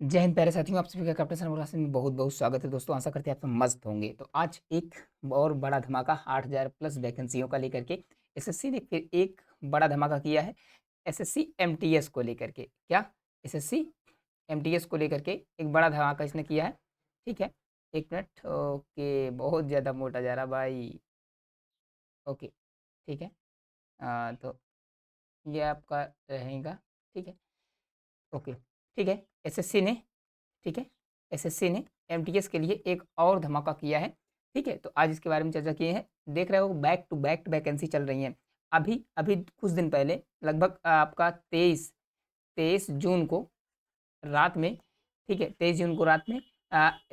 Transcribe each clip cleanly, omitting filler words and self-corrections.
जय हिंद प्यारे साथियों, आप सभी का कैप्टन सर मुलाकात में बहुत बहुत स्वागत है दोस्तों। आशा करते हैं आप सब मस्त होंगे। तो आज एक और बड़ा धमाका 8000 प्लस वैकेंसियों का लेकर के एसएससी ने फिर एक बड़ा धमाका किया है। एसएससी एमटीएस को लेकर के क्या एसएससी एमटीएस को लेकर के एक बड़ा धमाका इसने किया है। ठीक है, एक मिनट। ओके, बहुत ज़्यादा मोटा जा रहा भाई। ओके, ठीक है। तो ये आपका रहेगा। ठीक है, ओके, ठीक है। एसएससी ने ठीक है, एसएससी ने एमटीएस के लिए एक और धमाका किया है। ठीक है, तो आज इसके बारे में चर्चा किए हैं। देख रहे हो बैक टू बैक वैकेंसी चल रही हैं। अभी अभी कुछ दिन पहले लगभग आपका 23 जून को रात में, ठीक है, 23 जून को रात में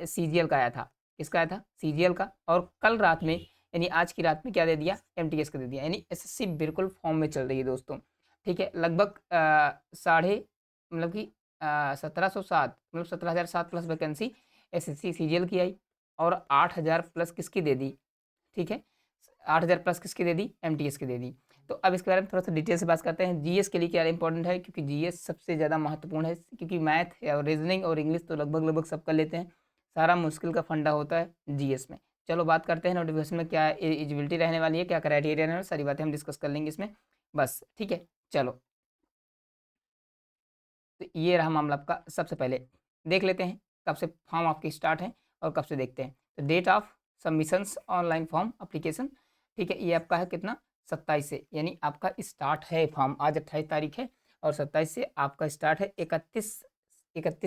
सीजीएल का आया था। किसका आया था? सीजीएल का। और कल रात में यानी आज की रात में क्या दे दिया? एमटीएस का दे दिया। यानी एसएससी बिल्कुल फॉर्म में चल रही है दोस्तों। ठीक है, लगभग साढ़े मतलब कि 1707 मतलब 17,007 प्लस वैकेंसी एसएससी सीजीएल की आई और 8,000 प्लस किसकी दे दी? ठीक है, 8,000 प्लस किसकी दे दी? एमटीएस की दे दी। तो अब इसके बारे में थोड़ा सा डिटेल से बात करते हैं। जीएस के लिए क्या इंपॉर्टेंट है, क्योंकि जीएस सबसे ज़्यादा महत्वपूर्ण है। क्योंकि मैथ और रीजनिंग और इंग्लिश तो लगभग लगभग सब कर लेते हैं, सारा मुश्किल का फंडा होता है जीएस में। चलो बात करते हैं नोटिफिकेशन में क्या एलिजिबिलिटी रहने वाली है, क्या क्राइटेरिया रहने वाला, सारी बातें हम डिस्कस कर लेंगे इसमें बस। ठीक है, चलो। तो ये रहा मामला आपका। सबसे पहले देख लेते हैं कब से फॉर्म आपकी स्टार्ट है और कब से देखते हैं। तो date of submissions online form application, ठीक है, ये आपका है कितना? 27 से, यानी आपका स्टार्ट है फॉर्म। आज 28 तारीख है और 27 से आपका स्टार्ट है। 31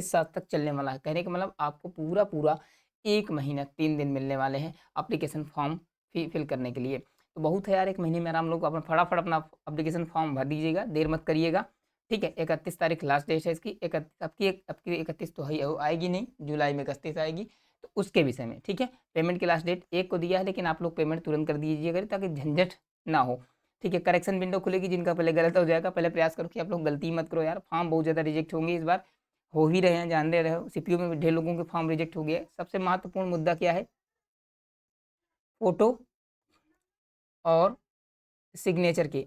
साल तक चलने वाला है। कहने का मतलब आपको पूरा पूरा 1 महीना 3 दिन मिलने वाले हैं अप्लीकेशन फॉर्म फिल करने के लिए। तो बहुत है यार, 1 महीने में आराम लोग अपना फटाफट अपना अप्लीकेशन फॉर्म भर दीजिएगा, देर मत करिएगा। ठीक है, 31 तारीख लास्ट डेट है इसकी। आपकी 31 तो है आएगी नहीं, जुलाई में 31 आएगी। तो उसके विषय में, ठीक है, पेमेंट की लास्ट डेट 1 को दिया है, लेकिन आप लोग पेमेंट तुरंत कर दीजिएगा ताकि झंझट ना हो। ठीक है, करेक्शन विंडो खुलेगी, जिनका पहले गलत हो जाएगा। पहले प्रयास करो कि आप लोग गलती मत करो यार, फॉर्म बहुत ज़्यादा रिजेक्ट होंगे इस बार, हो ही रहे हैं, जान दे रहे हो। सीपीयू में भी ढेर लोगों के फॉर्म रिजेक्ट हो गए। सबसे महत्वपूर्ण मुद्दा क्या है? फोटो और सिग्नेचर की।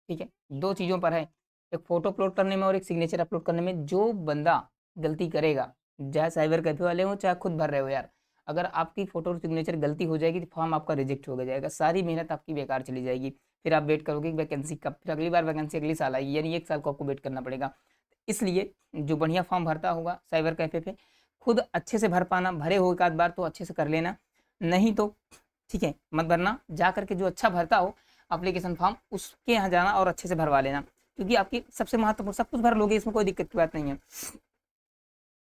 ठीक है, 2 चीज़ों पर है, एक फ़ोटो अपलोड करने में और एक सिग्नेचर अपलोड करने में। जो बंदा गलती करेगा, चाहे साइबर कैफ़े वाले हों, चाहे खुद भर रहे हो यार, अगर आपकी फ़ोटो और सिग्नेचर गलती हो जाएगी तो फॉर्म आपका रिजेक्ट हो जाएगा, सारी मेहनत आपकी बेकार चली जाएगी। फिर आप वेट करोगे कि वैकेंसी कब, फिर अगली बार वैकेंसी अगले साल आएगी, यानी 1 साल को आपको वेट करना पड़ेगा। इसलिए जो बढ़िया फॉर्म भरता होगा साइबर कैफ़े पे, खुद अच्छे से भर पाना, भरे हो एक आध बार तो अच्छे से कर लेना, नहीं तो ठीक है मत भरना। जा करके जो अच्छा भरता हो एप्लीकेशन फॉर्म, उसके यहाँ जाना और अच्छे से भरवा लेना, क्योंकि आपकी सबसे महत्वपूर्ण, सब कुछ भर लोगे, इसमें कोई दिक्कत की बात नहीं है,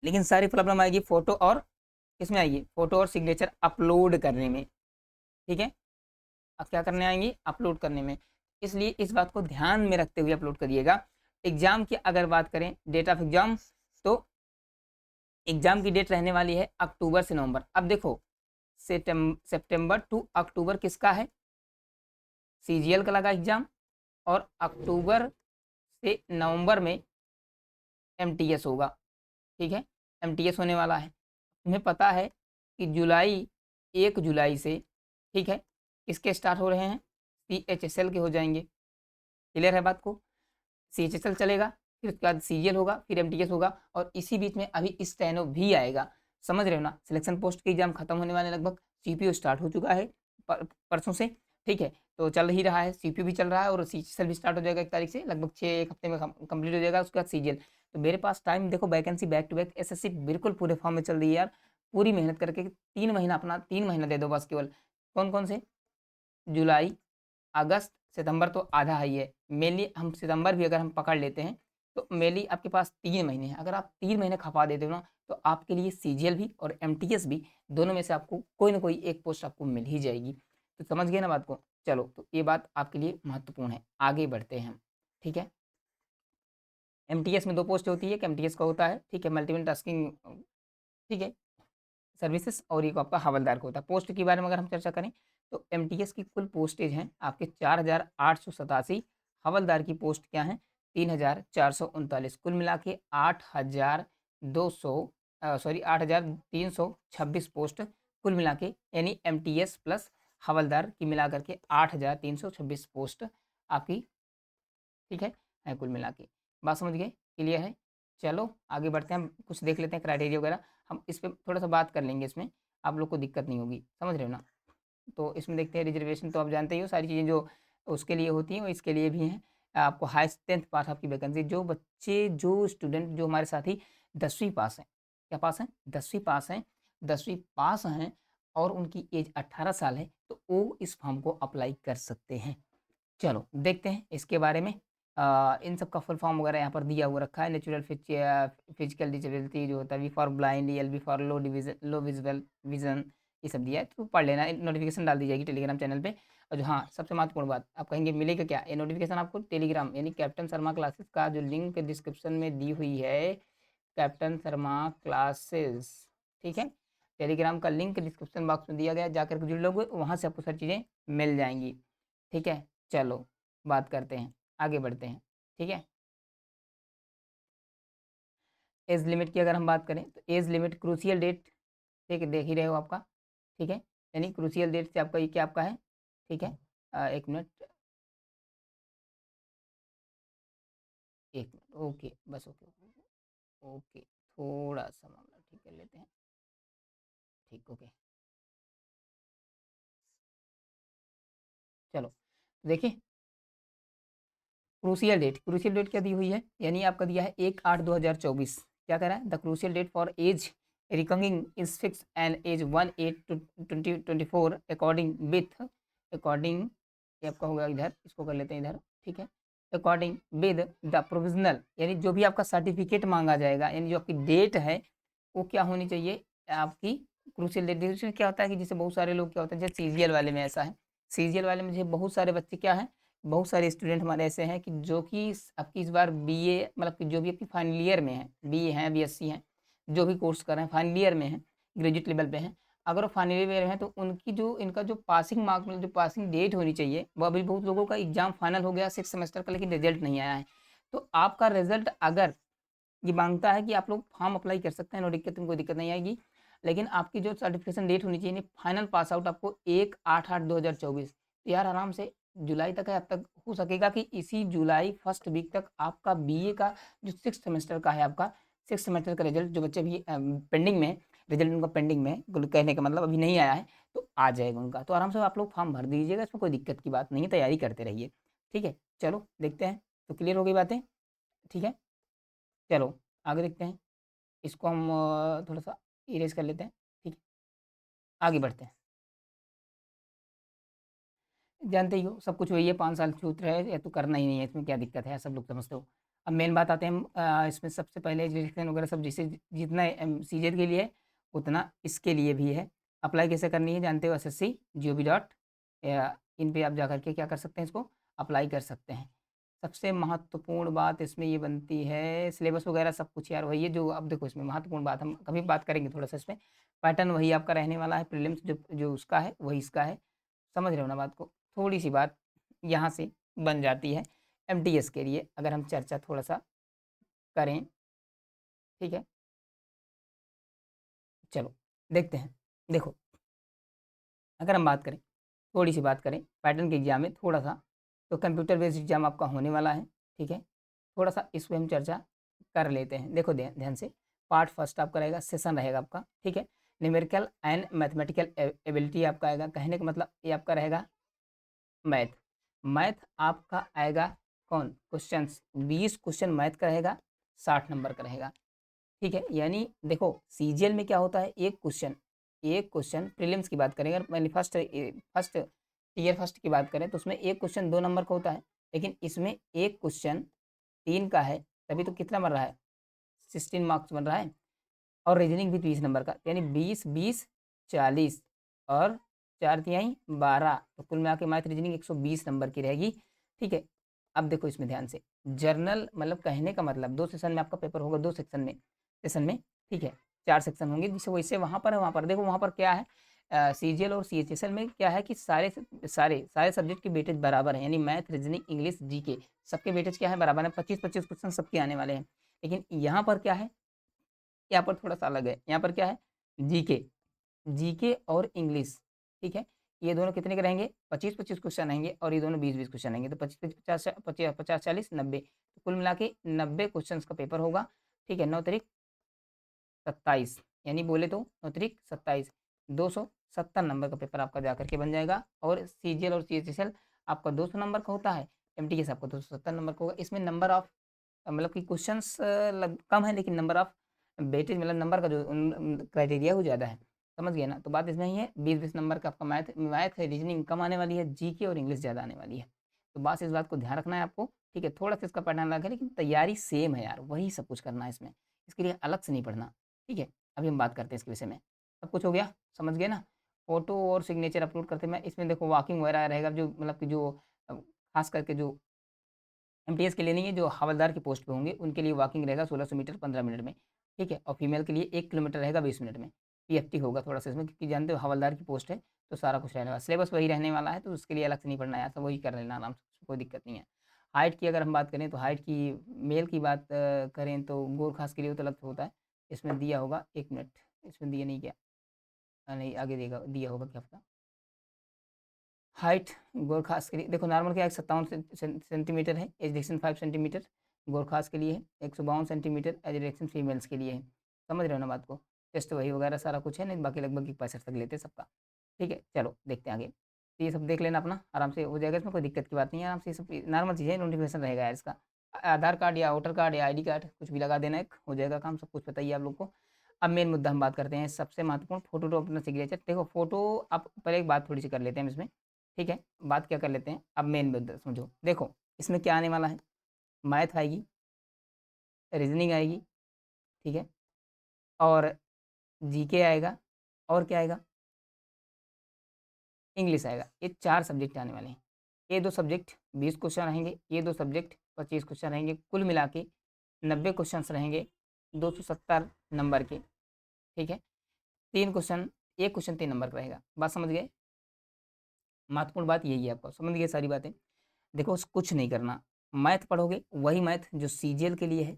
लेकिन सारी प्रॉब्लम आएगी फोटो और किसमें आएगी? फोटो और सिग्नेचर अपलोड करने में। ठीक है, अब क्या करने आएंगी? अपलोड करने में। इसलिए इस बात को ध्यान में रखते हुए अपलोड करिएगा। एग्जाम की अगर बात करें, डेट ऑफ एग्जाम, तो एग्जाम की डेट रहने वाली है अक्टूबर से नवंबर। अब देखो, सितंबर टू अक्टूबर किसका है? सीजीएल का लगा एग्जाम, और अक्टूबर से नवंबर में एमटीएस होगा। ठीक है, एमटीएस होने वाला है। तुम्हें पता है कि 1 जुलाई से, ठीक है, किसके स्टार्ट हो रहे हैं? सीएचएसएल के हो जाएंगे। क्लियर है बात को? सीएचएसएल चलेगा, फिर उसके बाद सीजीएल होगा, फिर एमटीएस होगा, और इसी बीच में अभी स्टेनो भी आएगा। समझ रहे हो ना? सिलेक्शन पोस्ट के एग्जाम खत्म होने वाले, लगभग सीपीओ स्टार्ट हो चुका है परसों से। ठीक है, तो चल ही रहा है, सीपीयू भी चल रहा है और सीजीएल भी स्टार्ट हो जाएगा 1 तारीख से, लगभग 1 हफ्ते में कंप्लीट हो जाएगा। उसके बाद सीजीएल। तो मेरे पास टाइम देखो, vacancy back to back, SSC बिल्कुल पूरे फॉर्म में चल रही है यार। पूरी मेहनत करके 3 महीना, अपना 3 महीना दे दो बस केवल। कौन कौन से? जुलाई, अगस्त, सितंबर तो आधा ही है, मेनली हम सितंबर भी अगर हम पकड़ लेते हैं तो मेनली आपके पास 3 महीने हैं। अगर आप 3 महीने खपा देते हो ना, तो आपके लिए सीजीएल भी और एमटीएस भी, दोनों में से आपको कोई ना कोई एक पोस्ट आपको मिल ही जाएगी। तो समझ गए ना बात को? चलो, तो ये बात आपके लिए महत्वपूर्ण है। आगे बढ़ते हैं हम। ठीक है, एमटीएस में 2 पोस्ट होती है। एक एमटीएस का होता है, ठीक है, मल्टीपल टास्किंग, ठीक है, सर्विसेज, और एक आपका हवलदार का होता है। पोस्ट के बारे में अगर हम चर्चा करें, तो एमटीएस की कुल पोस्टेज हैं आपके 4,887। हवलदार की पोस्ट क्या है? 3,439। कुल मिला के 8,326 पोस्ट कुल मिला के, यानी एमटीएस प्लस हवलदार की मिला करके 8,326 पोस्ट आपकी, ठीक है कुल मिला के। बात समझ गए? क्लियर है? चलो आगे बढ़ते हैं, हम कुछ देख लेते हैं क्राइटेरिया वगैरह, हम इस पे थोड़ा सा बात कर लेंगे, इसमें आप लोग को दिक्कत नहीं होगी, समझ रहे हो ना। तो इसमें देखते हैं रिजर्वेशन, तो आप जानते ही हो सारी चीज़ें जो उसके लिए होती हैं वो इसके लिए भी हैं। आपको हाईएस्ट 10th पास आपकी वैकेंसी, जो बच्चे जो स्टूडेंट जो हमारे साथी 10वीं पास हैं, क्या पास हैं, 10वीं पास हैं, 10वीं पास हैं और उनकी एज 18 साल है, तो वो इस फॉर्म को अप्लाई कर सकते हैं। चलो देखते हैं इसके बारे में। इन सब का फुल फॉर्म वगैरह यहाँ पर दिया हुआ रखा है। नेचुरल फिजिकल डिसेबिलिटी जो होता है, V for blind, L B for low division, low visual vision, ये सब दिया है, तो पढ़ लेना। नोटिफिकेशन डाल दी जाएगी टेलीग्राम चैनल पे। और जो हाँ सबसे महत्वपूर्ण बात, आप कहेंगे मिलेगा क्या, ये नोटिफिकेशन आपको टेलीग्राम यानी कैप्टन शर्मा क्लासेस का जो लिंक डिस्क्रिप्शन में दी हुई है, कैप्टन शर्मा क्लासेस, ठीक है, टेलीग्राम का लिंक डिस्क्रिप्शन बॉक्स में दिया गया, जाकर के जुड़ लोगे वहाँ से आपको सारी चीज़ें मिल जाएंगी, ठीक है। चलो बात करते हैं, आगे बढ़ते हैं, ठीक है। एज लिमिट की अगर हम बात करें तो एज लिमिट क्रूशियल डेट, ठीक है, देख ही रहे हो आपका, ठीक है, यानी क्रूशियल डेट से आपका ये क्या आपका है, ठीक है। एक मिनट, एक मिनट, ओके, बस ओके, ओके, थोड़ा सा मामला ठीक कर लेते हैं, ठीक, ओके। चलो देखिए, क्रूशियल डेट क्या दी हुई है, यानी आपका दिया है 1/8/2024, क्या कह रहा है, the crucial date for age recording is fix and age 1/8/2024 according with, according, ये आपका होगा इधर, इसको कर लेते हैं इधर, ठीक है, अकॉर्डिंग विद द प्रोविजनल, यानी जो भी आपका सर्टिफिकेट मांगा जाएगा, यानी जो आपकी डेट है वो क्या होनी चाहिए आपकी, क्रूशियल डेट क्या होता है कि जैसे बहुत सारे लोग क्या होता है, जैसे सीजीएल वाले में ऐसा है, सीजीएल वाले में जैसे बहुत सारे बच्चे क्या है, बहुत सारे स्टूडेंट हमारे ऐसे हैं कि जो कि आपकी इस बार बीए, मतलब कि जो भी आपकी फाइनल ईयर में है, बीए हैं, बीएससी हैं, जो भी कोर्स कर रहे हैं फाइनल ईयर में हैं, ग्रेजुएट लेवल पे हैं, अगर वो फाइनल ईयर में हैं तो उनकी जो इनका जो पासिंग मार्क, मतलब जो पासिंग डेट होनी चाहिए, वो अभी बहुत लोगों का एग्जाम फाइनल हो गया 6 सेमेस्टर का, लेकिन रिजल्ट नहीं आया है। तो आपका रिजल्ट अगर ये मांगता है कि आप लोग फॉर्म अप्लाई कर सकते हैं, नो दिक्कत, कोई दिक्कत नहीं आएगी, लेकिन आपकी जो सर्टिफिकेशन डेट होनी चाहिए, फाइनल पास आउट आपको 1/8/2024, तो यार आराम से जुलाई तक है, अब तक हो सकेगा कि इसी जुलाई फर्स्ट वीक तक आपका बीए का जो 6 सेमेस्टर का है, आपका 6 सेमेस्टर का रिजल्ट, जो बच्चे अभी पेंडिंग में, रिजल्ट उनका पेंडिंग में, कहने का मतलब अभी नहीं आया है, तो आ जाएगा उनका, तो आराम से आप लोग फॉर्म भर दीजिएगा, इसमें कोई दिक्कत की बात नहीं है, तैयारी करते रहिए, ठीक है। चलो देखते हैं, तो क्लियर हो गई बातें, ठीक है। चलो आगे देखते हैं, इसको हम थोड़ा सा इरेज कर लेते हैं, ठीक है, आगे बढ़ते हैं। जानते ही हो सब कुछ वही है, 5 साल छूट रहे या तो करना ही नहीं है, इसमें क्या दिक्कत है, सब लोग समझते हो। अब मेन बात आते हैं हम, इसमें सबसे पहले रजिस्ट्रेशन वगैरह सब, जिसे जितना सीजेड के लिए है उतना इसके लिए भी है। अप्लाई कैसे करनी है जानते हो, SSC.gov. इन पे आप जा करके क्या कर सकते हैं, इसको अप्लाई कर सकते हैं। सबसे महत्वपूर्ण बात इसमें ये बनती है, सिलेबस वगैरह सब कुछ यार वही है, जो अब देखो इसमें महत्वपूर्ण बात हम कभी बात करेंगे थोड़ा सा, इसमें पैटर्न वही आपका रहने वाला है, प्रीलिम्स जो जो उसका है वही इसका है, समझ रहे हो ना बात को। थोड़ी सी बात यहाँ से बन जाती है एमटीएस के लिए, अगर हम चर्चा थोड़ा सा करें, ठीक है। चलो देखते हैं, देखो अगर हम बात करें, थोड़ी सी बात करें पैटर्न के एग्जाम में थोड़ा सा, तो कंप्यूटर बेस्ड एग्जाम आपका होने वाला है, ठीक है। थोड़ा सा इस पर हम चर्चा कर लेते हैं, देखो ध्यान ध्यान से। पार्ट फर्स्ट आपका रहेगा, सेशन रहेगा आपका, ठीक है। न्यूमेरिकल एंड मैथमेटिकल एबिलिटी आपका आएगा, कहने का मतलब ये आपका रहेगा मैथ, मैथ आपका आएगा कौन, क्वेश्चंस 20 क्वेश्चन मैथ का रहेगा, 60 नंबर का रहेगा, ठीक है। यानी देखो सीजीएल में क्या होता है, एक क्वेश्चन प्रीलिम्स की बात करें, अगर मैंने फर्स्ट ईयर फर्स्ट की बात करें तो उसमें एक क्वेश्चन 2 नंबर का होता है, लेकिन इसमें एक क्वेश्चन 3 का है, तभी तो कितना बन रहा है, 16 मार्क्स बन रहा है, और रीजनिंग भी 20 नंबर का, यानी 20 20 40 और 4 तिहाई 12, तो कुल मिला के मैथ रीजनिंग 120 नंबर की रहेगी, ठीक है। अब देखो इसमें ध्यान से, जर्नल मतलब कहने का मतलब 2 सेशन में आपका पेपर होगा, 2 सेशन में, ठीक है, 4 सेक्शन होंगे, जिससे वैसे वहाँ पर है, वहाँ पर देखो वहाँ पर क्या है, सीजीएल और सीएचएसएल में क्या है कि सारे सारे सारे सब्जेक्ट की वेटेज बराबर है, यानी मैथ रीजनिंग इंग्लिश जीके सबके वेटेज क्या है, बराबर है, 25-25 क्वेश्चन सबके आने वाले हैं। लेकिन यहाँ पर क्या है, यहाँ पर थोड़ा सा अलग है, यहाँ पर क्या है, जीके, जीके और इंग्लिश, ठीक है, ये दोनों कितने के रहेंगे, 25-25 क्वेश्चन आएंगे, और ये दोनों 20-20 क्वेश्चन आएंगे, तो 25-50 50 40 90, तो कुल मिला के 90 क्वेश्चन का पेपर होगा, ठीक है, 9 तारीख 27, यानी बोले तो 9 तारीख 27, 270 नंबर का पेपर आपका जा करके बन जाएगा। और सीजीएल और सीएचएसएल आपका 200 नंबर का होता है, एमटीएस आपका 270 नंबर का होगा। इसमें नंबर ऑफ मतलब कि क्वेश्चंस कम है, लेकिन नंबर ऑफ वेटेज मतलब नंबर का जो क्राइटेरिया वो ज़्यादा है। समझ गए ना? तो बात इसमें ही है, 20-20 नंबर का आपका मैथ है, रीजनिंग कम आने वाली है, जीके और इंग्लिश ज़्यादा आने वाली है। तो बस इस बात को ध्यान रखना है आपको, ठीक है? थोड़ा सा इसका पैटर्न अलग है, लेकिन तैयारी सेम है यार, वही सब कुछ करना है इसमें, इसके लिए अलग से नहीं पढ़ना, ठीक है? अभी हम बात करते हैं इसके विषय में। सब कुछ हो गया, समझ गए ना? फ़ोटो और सिग्नेचर अपलोड करते मैं इसमें देखो वॉकिंग वगैरह रहेगा, जो मतलब कि जो खास करके जो एमटीएस के लिए नहीं है, जो हवलदार की पोस्ट पे होंगे उनके लिए वॉकिंग रहेगा 1600 मीटर 15 मिनट में, ठीक है? और फीमेल के लिए 1 किलोमीटर रहेगा 20 मिनट में। पीएफटी होगा थोड़ा-सा इसमें, क्योंकि जानते हो हवलदार की पोस्ट है, तो सारा कुछ रहने वाला सिलेबस वही रहने वाला है, तो उसके लिए अलग से नहीं पढ़ना है, सब वही कर लेना आराम से, कोई दिक्कत नहीं है। हाइट की अगर हम बात करें तो हाइट की मेल की बात करें तो गोरखास के लिए तो अलग से होता है। इसमें दिया होगा 1 मिनट, इसमें दिया नहीं क्या? नहीं आगे देगा दिया होगा, क्या पता। हाइट गोरखास के लिए देखो, नॉर्मल क्या है 57 सेंटीमीटर है, एजुकेशन 5 सेंटीमीटर गोरखास के लिए है, 152 सेंटीमीटर एजुकेशन फीमेल्स के लिए है। समझ रहे हो ना बात को? टेस्ट वही वगैरह सारा कुछ है, नहीं बाकी लगभग 65 तक लेते हैं सबका, ठीक है? चलो देखते हैं आगे। तो ये सब देख लेना अपना, आराम से हो जाएगा, इसमें कोई दिक्कत की बात नहीं है, आराम से ये सब नॉर्मल चीज़ है, नोटिफिकेशन रहेगा यार इसका। आधार कार्ड या वोटर कार्ड या आईडी कार्ड कुछ भी लगा देना, एक हो जाएगा काम, सब कुछ बताइए आप लोग को। अब मेन मुद्दा हम बात करते हैं, सबसे महत्वपूर्ण फोटो तो अपना सिग्नेचर। देखो फोटो, आप पहले एक बात थोड़ी सी कर लेते हैं हम इसमें, ठीक है? बात क्या कर लेते हैं, अब मेन मुद्दा समझो। देखो इसमें क्या आने वाला है, मैथ आएगी, रीजनिंग आएगी, ठीक है? और जीके आएगा, और क्या आएगा, इंग्लिश आएगा। ये 4 सब्जेक्ट आने वाले हैं। ये 2 सब्जेक्ट 20 क्वेश्चन रहेंगे, ये 2 सब्जेक्ट 25 क्वेश्चन रहेंगे, कुल मिला के 90 क्वेश्चंस रहेंगे 270 नंबर के, ठीक है? 3 क्वेश्चन, 1 क्वेश्चन 3 नंबर का रहेगा। बात समझ गए? महत्वपूर्ण बात यही है, आपको समझ गए सारी बातें? देखो कुछ नहीं करना, मैथ पढ़ोगे वही मैथ जो सीजीएल के लिए है,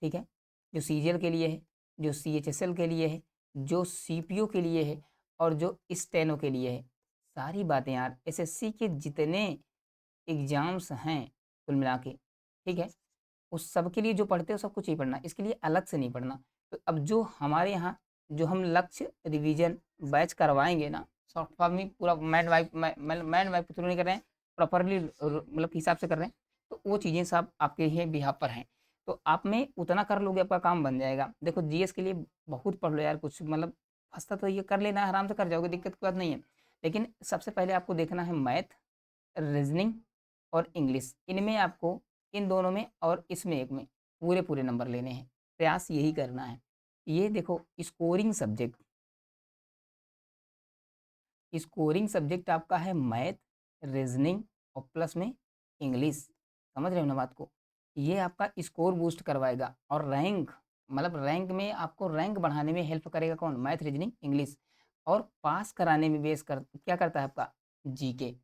ठीक है? जो सीजीएल के लिए है, जो सीएचएसएल के लिए है, जो सीपीओ के लिए है और जो स्टेनो के लिए है। सारी बातें यार एसएससी के जितने एग्ज़ाम्स हैं कुल मिला के, ठीक है? उस सब के लिए जो पढ़ते हो सब कुछ ही पढ़ना, इसके लिए अलग से नहीं पढ़ना। तो अब जो हमारे यहाँ जो हम लक्ष्य रिवीजन बैच करवाएँगे ना, शॉर्ट फॉर्म में पूरा मैन वाइप के थ्रू नहीं कर रहे हैं, प्रॉपरली मतलब हिसाब से कर रहे हैं, तो वो चीज़ें सब आपके ही बिहाफ़ पर हैं। तो आप में उतना कर लोगे, आपका काम बन जाएगा। देखो जीएस के लिए बहुत पढ़ लो यार, कुछ मतलब फँसता तो ये कर लेना, आराम से कर जाओगे, दिक्कत की बात नहीं है। लेकिन सबसे पहले आपको देखना है मैथ, रीज़निंग और इंग्लिश, इनमें आपको, इन दोनों में और इसमें एक में पूरे-पूरे नंबर लेने हैं। प्रयास यही करना है। ये देखो स्कोरिंग सब्जेक्ट आपका है मैथ, रीज़निंग और प्लस में इंग्लिश। समझ रहे हो ना बात को? ये आपका स्कोर बूस्ट करवाएगा और रैंक मतलब रैंक में आपको रैंक बढ़ाने में हेल्प करेगा कौन? Math, reasoning, English. और पास कराने में क्या करता है आपका? जीके।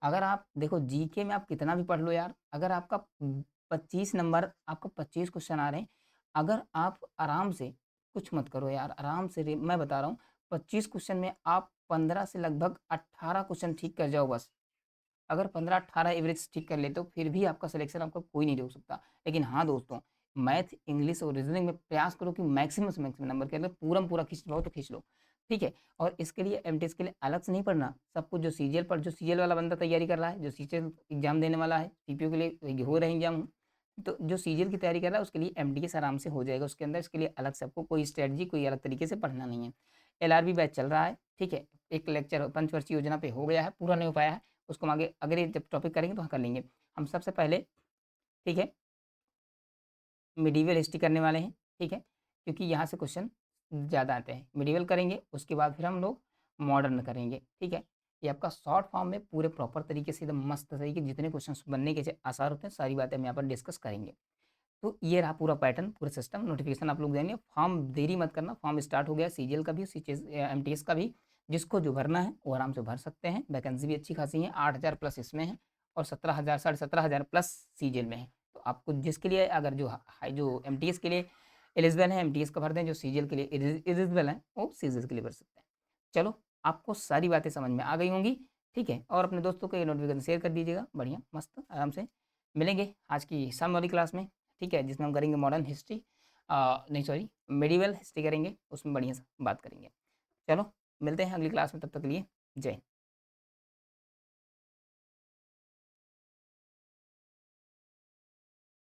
अगर आप देखो जीके में आप कितना भी पढ़ लो यार, अगर आपका 25 नंबर, आपको 25 क्वेश्चन आ रहे हैं, अगर आप आराम से कुछ मत करो यार, आराम से मैं बता रहा हूँ, 25 क्वेश्चन में आप 15 से लगभग 18 क्वेश्चन ठीक कर जाओ बस। अगर 15-18 एवरेज ठीक कर लेते हो, फिर भी आपका सिलेक्शन आपका कोई नहीं रोक सकता। लेकिन हाँ दोस्तों, मैथ, इंग्लिश और रीज़निंग में प्रयास करो कि मैक्सिमम से मैक्सिमम नंबर के, अगर पूरा खींच पाओ तो खींच लो, ठीक है? और इसके लिए एमटीएस के लिए अलग से नहीं पढ़ना, सब कुछ जो सीजीएल वाला बंदा तैयारी कर रहा है, जो सीजीएल एग्ज़ाम देने वाला है, सीपीओ के लिए हो रहे हैं एग्ज़ाम, तो जो सीजीएल की तैयारी कर रहा है उसके लिए एमटीएस आराम से हो जाएगा उसके अंदर, इसके लिए अलग से आपको कोई स्ट्रैटेजी, कोई अलग तरीके से पढ़ना नहीं है। एलआरबी बैच चल रहा है, ठीक है? एक लेक्चर पंचवर्षीय योजना पे हो गया है, पूरा नहीं हो पाया है, उसको हम आगे अगले जब टॉपिक करेंगे तो हाँ कर लेंगे। हम सबसे पहले, ठीक है, मिडीवल हिस्ट्री करने वाले हैं, ठीक है? क्योंकि यहाँ से क्वेश्चन ज़्यादा आते हैं। मिडीवल करेंगे, उसके बाद फिर हम लोग मॉडर्न करेंगे, ठीक है? ये आपका शॉर्ट फॉर्म में पूरे प्रॉपर तरीके से एकदम मस्त तरीके जितने क्वेश्चंस बनने के आसार होते हैं, सारी बातें हम यहाँ पर डिस्कस करेंगे। तो ये रहा पूरा पैटर्न, पूरा सिस्टम, नोटिफिकेशन आप लोग देंगे। फॉर्म देरी मत करना, फॉर्म स्टार्ट हो गया सीजीएल का भी, एमटीएस का भी। जिसको जो भरना है वो आराम से भर सकते हैं, वैकेंसी भी अच्छी खासी है, 8000 प्लस इसमें है और 17,000 साढ़े 17,000 प्लस सीजीएल में है। तो आपको जिसके लिए अगर जो एमटीएस के लिए एलिजिबल है एमटीएस का भर दें, जो सीजीएल के लिए एलिजिबल है वो सीजीएल के लिए भर सकते हैं। चलो, आपको सारी बातें समझ में आ गई होंगी, ठीक है? और अपने दोस्तों को ये नोटिफिकेशन शेयर कर दीजिएगा, बढ़िया मस्त आराम से। मिलेंगे आज की शाम वाली क्लास में, ठीक है, जिसमें हम करेंगे मॉडर्न हिस्ट्री, नहीं सॉरी मेडिवल हिस्ट्री करेंगे, उसमें बढ़िया से बात करेंगे। चलो मिलते हैं अगली क्लास में, तब तक के लिए जय हिंद।